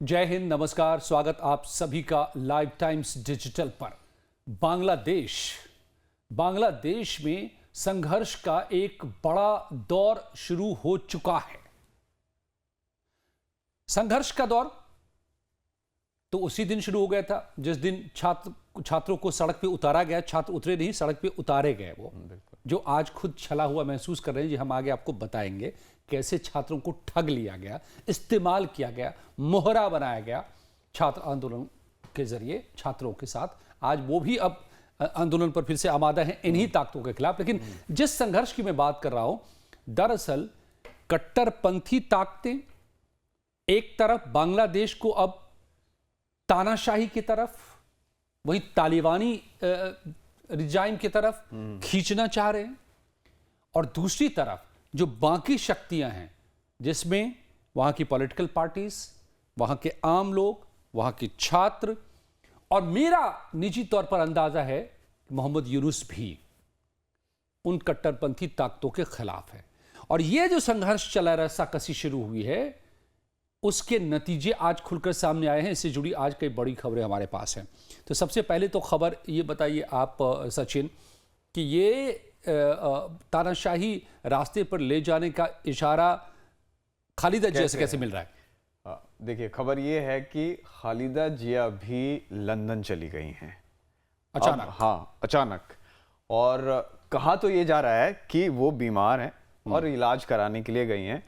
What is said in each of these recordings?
जय हिंद, नमस्कार। स्वागत आप सभी का लाइव टाइम्स डिजिटल पर। बांग्लादेश में संघर्ष का एक बड़ा दौर शुरू हो चुका है। संघर्ष का दौर तो उसी दिन शुरू हो गया था जिस दिन छात्रों को सड़क पे उतारा गया। छात्र उतरे नहीं, सड़क पे उतारे गए। वो जो आज खुद छला हुआ महसूस कर रहे हैं, जी हम आगे आपको बताएंगे कैसे छात्रों को ठग लिया गया, इस्तेमाल किया गया, मोहरा बनाया गया छात्र आंदोलन के जरिए छात्रों के साथ। आज वो भी अब आंदोलन पर फिर से आमादा हैं इन्हीं ताकतों के खिलाफ। लेकिन जिस संघर्ष की मैं बात कर रहा हूं, दरअसल कट्टरपंथी ताकतें एक तरफ बांग्लादेश को अब तानाशाही की तरफ, वही तालिबानी रिजाइम की तरफ खींचना चाह रहे हैं, और दूसरी तरफ जो बाकी शक्तियां हैं जिसमें वहां की पॉलिटिकल पार्टीज, वहां के आम लोग, वहां के छात्र, और मेरा निजी तौर पर अंदाजा है मोहम्मद यूनुस भी उन कट्टरपंथी ताकतों के खिलाफ है। और यह जो संघर्ष चला, रस्साकसी शुरू हुई है, उसके नतीजे आज खुलकर सामने आए हैं। इससे जुड़ी आज कई बड़ी खबरें हमारे पास हैं। तो सबसे पहले तो खबर ये बताइए आप सचिन कि ये तानाशाही रास्ते पर ले जाने का इशारा खालिदा जिया से कैसे मिल रहा है? देखिए, खबर ये है कि खालिदा जिया भी लंदन चली गई हैं अचानक। हाँ, अचानक। और कहा तो ये जा रहा है कि वो बीमार हैं और इलाज कराने के लिए गई हैं।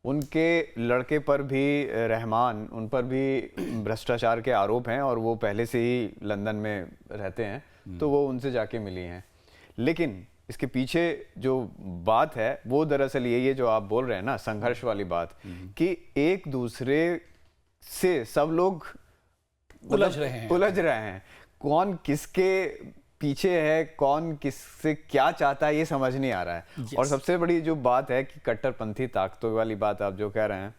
उनके लड़के पर भी, रहमान, उन पर भी भ्रष्टाचार के आरोप हैं और वो पहले से ही लंदन में रहते हैं, तो वो उनसे जाके मिली हैं। लेकिन इसके पीछे जो बात है वो दरअसल ये जो आप बोल रहे हैं ना, संघर्ष वाली बात, कि एक दूसरे से सब लोग उलझ रहे हैं। कौन किसके पीछे है, कौन किससे क्या चाहता है, ये समझ नहीं आ रहा है। और सबसे बड़ी जो बात है कि कट्टरपंथी ताकतों वाली बात आप जो कह रहे हैं,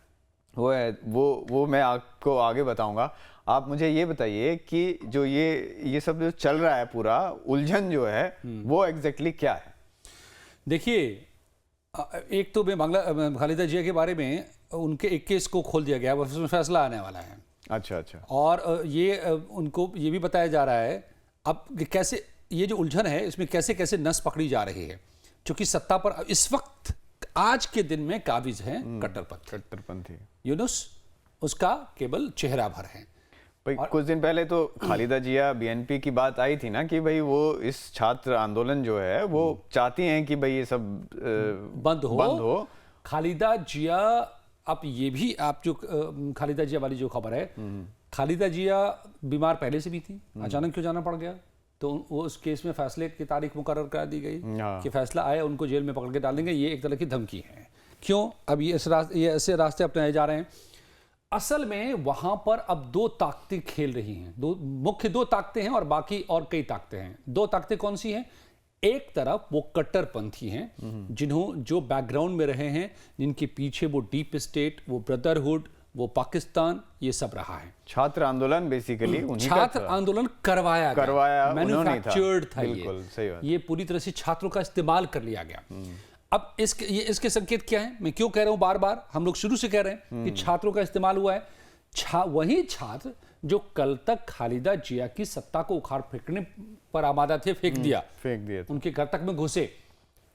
वो है वो मैं आपको आगे बताऊंगा। आप मुझे ये बताइए कि जो ये सब जो चल रहा है, पूरा उलझन जो है, वो एग्जैक्टली क्या है? देखिए, एक तो मैं खालिदा जिया के बारे में, उनके एक केस को खोल दिया गया, उसमें फैसला आने वाला है। अच्छा। और ये उनको ये भी बताया जा रहा है अब कैसे ये जो उलझन है, इसमें कैसे कैसे नस पकड़ी जा रही है, क्योंकि सत्ता पर इस वक्त आज के दिन में काबिज हैं कट्टरपंथी। यूनुस उसका केवल चेहरा भर है। भाई, कुछ दिन पहले तो खालिदा जिया, बीएनपी की बात आई थी ना कि भाई वो इस छात्र आंदोलन जो है वो चाहती हैं कि भाई ये सब बंद हो। खालिदा जिया, अब ये भी आप जो खालिदा जिया वाली जो खबर है, खालिदा जिया बीमार पहले से भी थी, अचानक क्यों जाना पड़ गया? तो वो उस केस में फैसले की तारीख मुकर्रर कर दी गई कि फैसला आए उनको जेल में पकड़ के डाल देंगे। ये एक तरह की धमकी है। क्यों अब ये ऐसे रास्ते अपनाए जा रहे हैं? असल में वहां पर अब दो ताकतें खेल रही हैं। मुख्य दो ताकतें हैं और बाकी और कई ताकतें हैं। दो ताकतें कौन सी हैं? एक तरफ वो कट्टरपंथी हैं जो बैकग्राउंड में रहे हैं, जिनके पीछे वो डीप स्टेट, वो ब्रदरहुड, वो पाकिस्तान, ये सब रहा है। छात्र आंदोलन बेसिकली छात्र आंदोलन करवाया मैन्युफैक्चर्ड था। बिल्कुल सही बात। ये पूरी तरह से छात्रों का इस्तेमाल कर लिया गया। अब इसके संकेत क्या है? मैं क्यों कह रहा हूं बार बार, हम लोग शुरू से कह रहे हैं कि छात्रों का इस्तेमाल हुआ है। वही छात्र जो कल तक खालिदा जिया की सत्ता को उखाड़ फेंकने पर आमादा थे, फेंक दिया उनके घर तक में घुसे।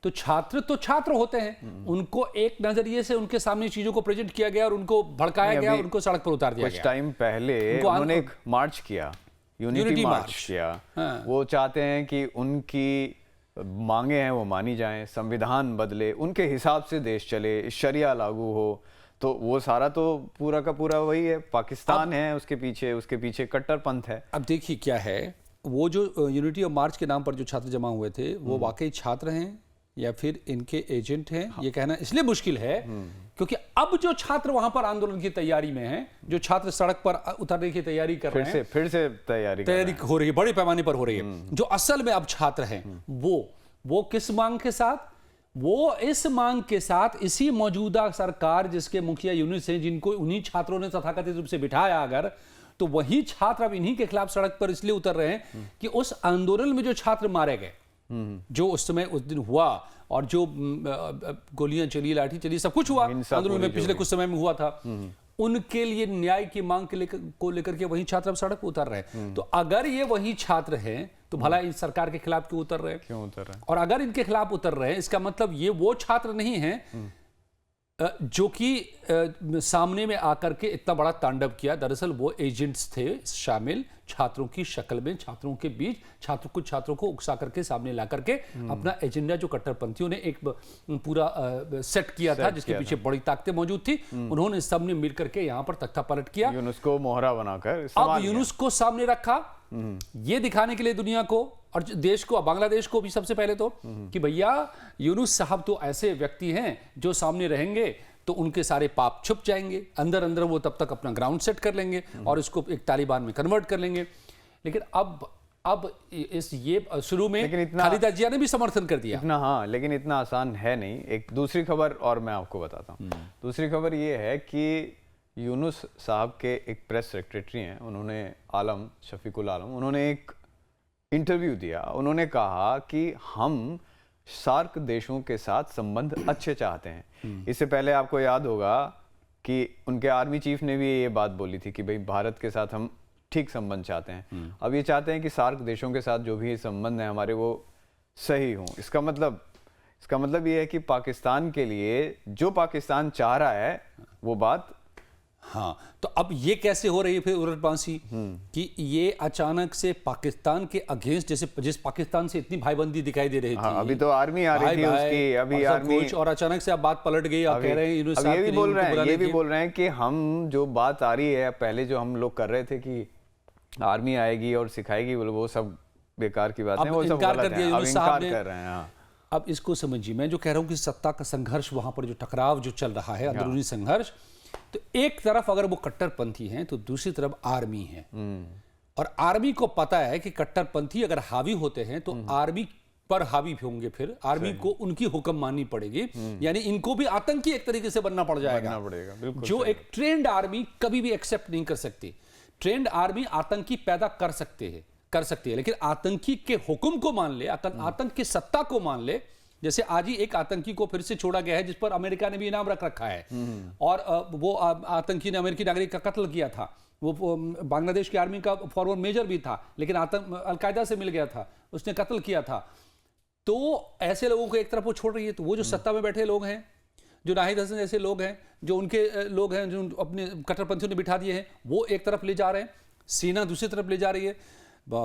तो छात्र होते हैं, उनको एक नजरिए से उनके सामने चीजों को प्रेजेंट किया गया और उनको भड़काया गया, उनको सड़क पर उतार दिया गया। कुछ टाइम पहले उन्होंने एक मार्च किया, यूनिटी मार्च किया। हाँ। वो चाहते हैं कि उनकी मांगे हैं वो मानी जाएं, संविधान बदले, उनके हिसाब से देश चले, शरिया लागू हो। तो वो सारा तो पूरा का पूरा वही है, पाकिस्तान है उसके पीछे कट्टरपंथ है। अब देखिए क्या है, वो जो यूनिटी ऑफ मार्च के नाम पर जो छात्र जमा हुए थे, वो वाकई छात्र हैं या फिर इनके एजेंट हैं? हाँ। ये कहना इसलिए मुश्किल है क्योंकि अब जो छात्र वहां पर आंदोलन की तैयारी में हैं, जो छात्र सड़क पर उतरने की तैयारी कर रहे हैं, फिर से तैयारी हो रही है, बड़े पैमाने पर हो रही है। जो असल में अब छात्र हैं, वो किस मांग के साथ? वो इस मांग के साथ, इसी मौजूदा सरकार जिसके मुखिया यूनुस हैं, जिनको उन्हीं छात्रों ने तथाकथित रूप से बिठाया, अगर तो वही छात्र अब इन्हीं के खिलाफ सड़क पर इसलिए उतर रहे हैं कि उस आंदोलन में जो छात्र मारे गए, जो उस समय उस दिन हुआ, और जो गोलियां चली, लाठी चली, सब कुछ हुआ आंदोलन में पिछले कुछ समय में हुआ था, उनके लिए न्याय की मांग को लेकर के वही छात्र अब सड़क पर उतर रहे हैं। तो अगर ये वही छात्र हैं तो भला इस सरकार के खिलाफ क्यों उतर रहे हैं? और अगर इनके खिलाफ उतर रहे हैं, इसका मतलब ये वो छात्र नहीं हैं जो कि सामने में आकर के इतना बड़ा तांडव किया। दरअसल वो एजेंट्स थे शामिल, छात्रों की शक्ल में, छात्रों के बीच, कुछ छात्रों को उकसा करके सामने ला करके अपना एजेंडा जो कट्टरपंथियों ने एक पूरा सेट किया था, जिसके पीछे बड़ी ताकतें मौजूद थी, उन्होंने सबने मिल करके यहाँ पर तख्ता पलट किया, यूनुस को मोहरा बनाकर अब यूनुस को सामने रखा ये दिखाने के लिए दुनिया को और देश को, बांग्लादेश को भी सबसे पहले तो, कि भैया यूनुस साहब तो ऐसे व्यक्ति हैं जो सामने रहेंगे तो उनके सारे पाप छुप जाएंगे, अंदर अंदर वो तब तक अपना ग्राउंड सेट कर लेंगे और इसको एक तालिबान में कन्वर्ट कर लेंगे। लेकिन अब ये शुरू में खालिदा जिया ने भी समर्थन कर दिया इतना, हाँ, लेकिन इतना आसान है नहीं। एक दूसरी खबर और मैं आपको बताता हूँ। दूसरी खबर ये है कि यूनुस साहब के एक प्रेस सेक्रेटरी हैं, उन्होंने आलम, शफीकुल आलम, उन्होंने एक इंटरव्यू दिया। उन्होंने कहा कि हम सार्क देशों के साथ संबंध अच्छे चाहते हैं। इससे पहले आपको याद होगा कि उनके आर्मी चीफ ने भी ये बात बोली थी कि भाई भारत के साथ हम ठीक संबंध चाहते हैं। अब ये चाहते हैं कि सार्क देशों के साथ जो भी संबंध है हमारे वो सही हों। इसका मतलब ये है कि पाकिस्तान के लिए जो पाकिस्तान चाह रहा है वो बात, हाँ, तो अब ये कैसे हो रही है फिर उलटबांसी कि ये अचानक से पाकिस्तान के अगेंस्ट, जैसे जिस पाकिस्तान से इतनी भाईबंदी दिखाई दे रही थी, हाँ, अभी तो आर्मी आ रही थी उसकी, अभी आर्मी, और अचानक से अब बात पलट गई। आप कह रहे हैं यूनुस साहब ये भी बोल रहे हैं कि हम जो बात आ रही है, पहले जो हम लोग कर रहे थे कि आर्मी आएगी और सिखाएगी, वो सब बेकार की बात है, वो सब गलत है, अब इनकार कर रहे हैं। अब इसको समझिए, मैं जो कह रहा हूँ कि सत्ता का संघर्ष, वहां पर जो टकराव जो चल रहा है, अंदरूनी संघर्ष, तो एक तरफ अगर वो कट्टरपंथी हैं तो दूसरी तरफ आर्मी है, और आर्मी को पता है कि कट्टरपंथी अगर हावी होते हैं तो आर्मी पर हावी होंगे, फिर आर्मी को उनकी हुक्म माननी पड़ेगी, यानी इनको भी आतंकी एक तरीके से बनना पड़ जाएगा, जो एक ट्रेंड आर्मी कभी भी एक्सेप्ट नहीं कर सकती। ट्रेंड आर्मी आतंकी पैदा कर सकती है, लेकिन आतंकी के हुक्म को मान ले, आतंक की सत्ता को मान ले। जैसे आज ही एक आतंकी को फिर से छोड़ा गया है जिस पर अमेरिका ने भी इनाम रख रखा है, और वो आतंकी ने अमेरिकी नागरिक का कत्ल किया था। वो बांग्लादेश की आर्मी का फॉरवर्ड मेजर भी था, लेकिन अलकायदा से मिल गया था, उसने कत्ल किया था। तो ऐसे लोगों को एक तरफ वो छोड़ रही है, तो वो जो सत्ता में बैठे लोग हैं, जो नाहिद हसन जैसे लोग हैं, जो उनके लोग हैं, जो अपने कट्टरपंथियों ने बिठा दिए हैं, वो एक तरफ ले जा रहे हैं, सेना दूसरी तरफ ले जा रही है।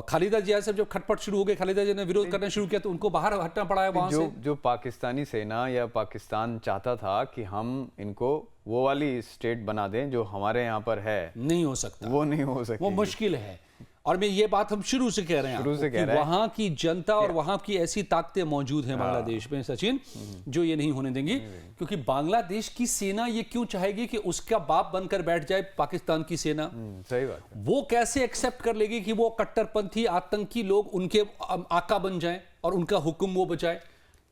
खालिदा जिया से जब खटपट शुरू हो गई, खालिदा जिया ने विरोध करना शुरू किया, तो उनको बाहर हटना पड़ा है वहां से। जो पाकिस्तानी सेना या पाकिस्तान चाहता था कि हम इनको वो वाली स्टेट बना दें जो हमारे यहाँ पर है, नहीं हो सकता, वो नहीं हो सकता, वो मुश्किल है। और मैं ये बात हम शुरू से कह रहे हैं, वहां की जनता और वहां की ऐसी ताकतें मौजूद हैं बांग्लादेश में, सचिन, जो ये नहीं होने देंगी। क्योंकि बांग्लादेश की सेना ये क्यों चाहेगी कि उसका बाप बनकर बैठ जाए पाकिस्तान की सेना? सही बात है। वो कैसे एक्सेप्ट कर लेगी कि वो कट्टरपंथी आतंकी लोग उनके आका बन जाएं और उनका हुक्म वो बचाए?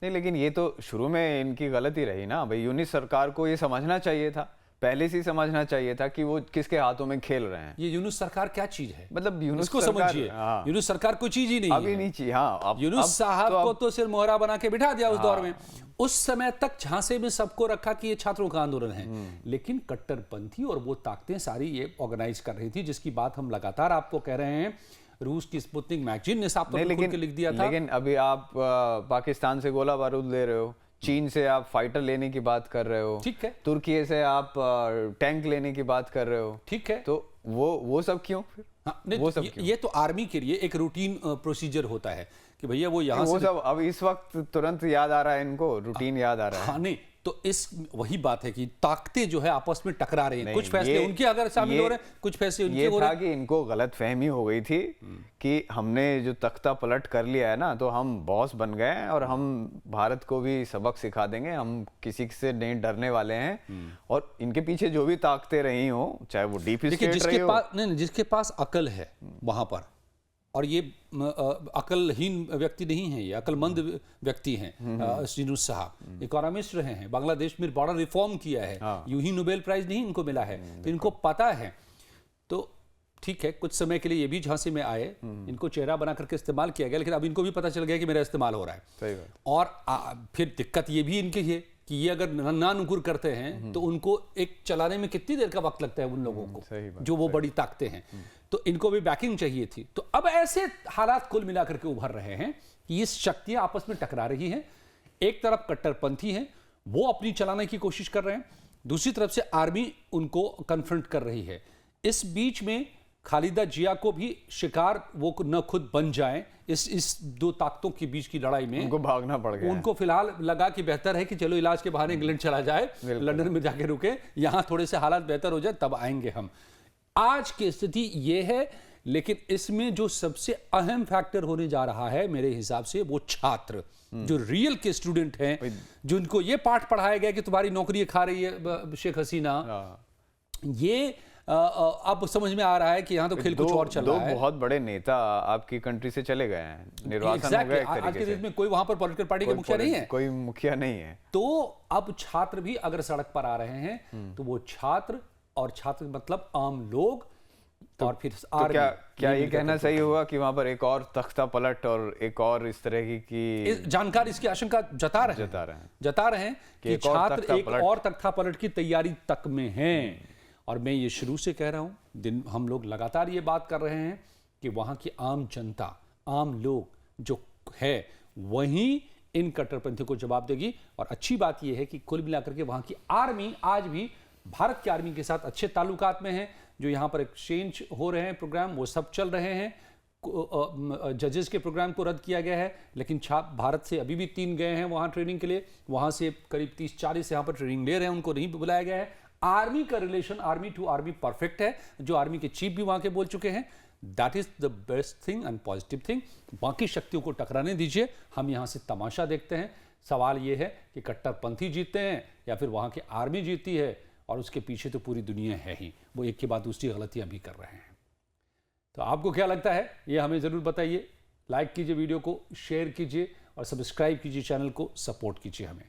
नहीं, लेकिन ये तो शुरू में इनकी गलती रही ना भाई। यूनिस सरकार को ये समझना चाहिए था, पहले से ही समझना चाहिए था कि वो किसके हाथों में खेल रहे हैं। ये यूनुस सरकार क्या चीज है? मतलब यूनुस को समझिए, यूनुस सरकार कोई चीज ही नहीं अभी नहीं चाहिए। हाँ, यूनुस साहब को तो सिर्फ मोहरा बना के बिठा दिया उस दौर में। उस समय तक झांसे में सबको रखा कि ये छात्रों का आंदोलन है, लेकिन कट्टरपंथी और वो ताकतें सारी ये ऑर्गेनाइज कर रही थी, जिसकी बात हम लगातार आपको कह रहे हैं। रूस की स्पुतनिक मैगजीन ने साफ तौर पर लिख दिया था। लेकिन अभी आप पाकिस्तान से गोला बारूद ले रहे हो, चीन से आप फाइटर लेने की बात कर रहे हो, ठीक है, तुर्की से आप टैंक लेने की बात कर रहे हो, ठीक है, तो वो सब क्यों फिर? हाँ, वो सब क्यों? ये तो आर्मी के लिए एक रूटीन प्रोसीजर होता है कि भैया वो यहाँ वो सब अब इस वक्त तुरंत याद आ रहा है इनको, रूटीन याद आ रहा है। हाँ, नहीं तो इस वही बात है कि ताकतें जो है आपस में टकरा रही हैं। कुछ फैसले उनके अगर शामिल हो रहे हैं, कुछ फैसले उनके हो रहे हैं। ये था कि इनको गलत फहमी हो गई थी कि हमने जो तख्ता पलट कर लिया है ना, तो हम बॉस बन गए और हम भारत को भी सबक सिखा देंगे, हम किसी से नहीं डरने वाले हैं। और इनके पीछे जो भी ताकतें रही हो, चाहे वो डीप स्टेट रही हो, जिसके पास अकल है वहां पर, और ये अकलहीन व्यक्ति नहीं है, ये अकलमंद व्यक्ति हैं। यूनुस साहब इकोनॉमिस्ट रहे हैं, बांग्लादेश में बड़ा रिफॉर्म किया है, यूं ही नोबेल प्राइज नहीं इनको मिला है, तो इनको पता है। तो ठीक है, कुछ समय के लिए ये भी झांसे में आए, इनको चेहरा बना करके इस्तेमाल किया गया, लेकिन अब इनको भी पता चल गया कि मेरा इस्तेमाल हो रहा है। सही बात। और फिर दिक्कत ये भी इनकी है कि ये अगर ना नुकुर करते हैं तो उनको एक चलाने में कितनी देर का वक्त लगता है उन लोगों को, सही बात, जो वो बड़ी ताकतें हैं। तो इनको भी बैकिंग चाहिए थी। तो अब ऐसे हालात कुल मिलाकर के उभर रहे हैं कि ये शक्तियां आपस में टकरा रही हैं। एक तरफ कट्टरपंथी हैं, वो अपनी चलाने की कोशिश कर रहे हैं, दूसरी तरफ से आर्मी उनको कन्फ्रंट कर रही है। इस बीच में खालिदा जिया को भी शिकार वो न खुद बन जाए इस दो ताकतों के बीच की लड़ाई में। उनको भागना पड़ गया। उनको फिलहाल लगा कि बेहतर है कि चलो इलाज के बहाने इंग्लैंड चला जाए, लंदन में जाके रुके, यहां थोड़े से हालात बेहतर हो जाए तब आएंगे हम। आज की स्थिति ये है, लेकिन इसमें जो सबसे अहम फैक्टर होने जा रहा है मेरे हिसाब से वो छात्र, जो रियल के स्टूडेंट हैं, जिनको ये पाठ पढ़ाया गया कि तुम्हारी नौकरी खा रही है शेख हसीना, ये अब समझ में आ रहा है कि यहाँ तो खेल कुछ और चल रहा है। दो बहुत बड़े नेता आपकी कंट्री से चले गए हैं, निर्वासन हो गया एक तरीके आज के से। दिन में कोई वहां पर पॉलिटिकल पार्टी के मुखिया नहीं है, कोई मुखिया नहीं है। तो अब छात्र भी अगर सड़क पर आ रहे हैं तो वो छात्र, और छात्र मतलब आम लोग, और फिर तो क्या ये कहना सही होगा कि वहां पर एक और तख्ता पलट और एक और इस तरह की जानकार इसकी आशंका जता रहे हैं कि छात्र एक और तख्ता पलट की तैयारी तक में हैं। और मैं ये शुरू से कह रहा हूं, हम लोग लगातार ये बात कर रहे हैं कि वहां की आम जनता, आम लोग जो है वही इन कट्टरपंथियों को जवाब देगी। और अच्छी बात यह है कि कुल मिलाकर के वहां की आर्मी आज भी भारत की आर्मी के साथ अच्छे ताल्लुकात में है। जो यहाँ पर एक्सचेंज हो रहे हैं प्रोग्राम, वो सब चल रहे हैं। जजेस के प्रोग्राम को रद्द किया गया है, लेकिन भारत से अभी भी 3 गए हैं वहाँ ट्रेनिंग के लिए। वहाँ से करीब 30-40 यहाँ पर ट्रेनिंग ले रहे हैं, उनको नहीं बुलाया गया है। आर्मी का relation army to army perfect है, जो आर्मी के चीफ भी वहाँ के बोल चुके हैं। That is the best thing and positive thing. बाकी शक्तियों को टकराने दीजिए, हम यहाँ से तमाशा देखते हैं। सवाल ये है कि कट्टरपंथी जीतते हैं या फिर वहाँ की आर्मी जीतती है, और उसके पीछे तो पूरी दुनिया है ही, वो एक के बाद दूसरी गलतियां भी कर रहे हैं। तो आपको क्या लगता है ये हमें ज़रूर बताइए। लाइक कीजिए वीडियो को, शेयर कीजिए और सब्सक्राइब कीजिए चैनल को, सपोर्ट कीजिए हमें।